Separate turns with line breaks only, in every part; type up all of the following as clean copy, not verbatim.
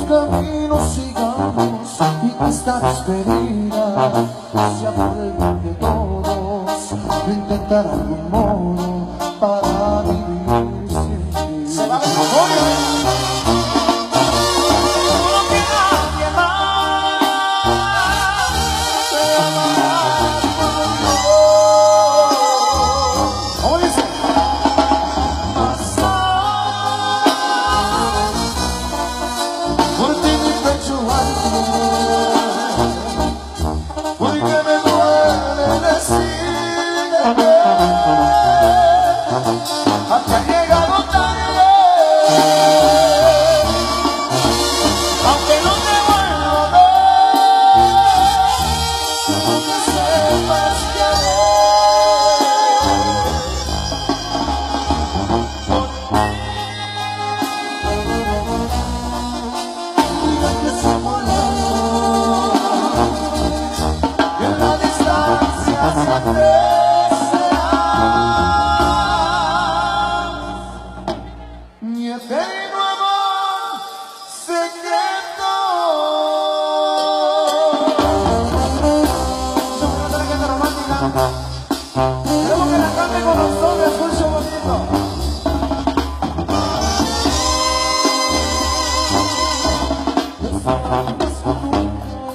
Caminos sigamos y esta despedida sea por el bien de todos, intentar algún modo para vivir sin ti. Se va la memoria, no que nadie más te amará como yo. ¿Cómo dice? Por ti mi pecho arde, porque me duele decirte que ha llegado tarde, aunque no te vuelva a ver, que sepas que mi eterno amor secreto. Somos una gente romántica. Queremos que la cante con nosotros, escuche un poquito.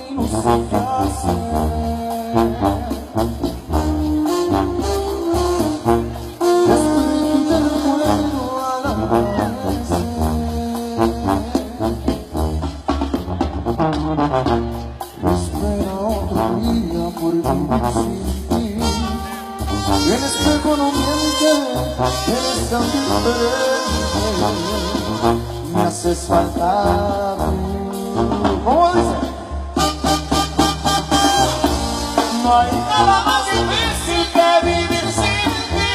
Y no sé qué hacer. Espera otro día por vivir sin ti. El espejo no miente, eres tan diferente. Me haces falta a mí. ¿Cómo dice? No hay nada más difícil que vivir sin ti.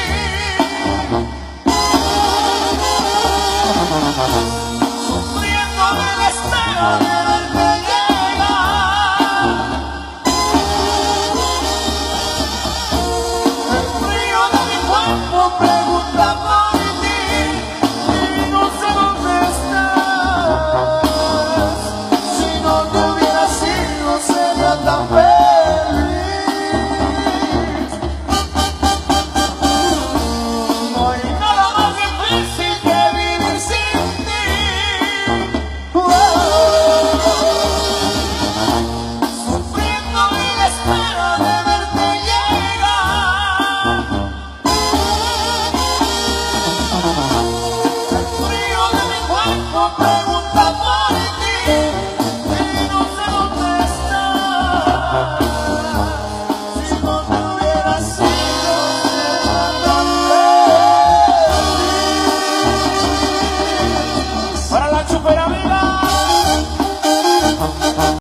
Sufriendo de la espera.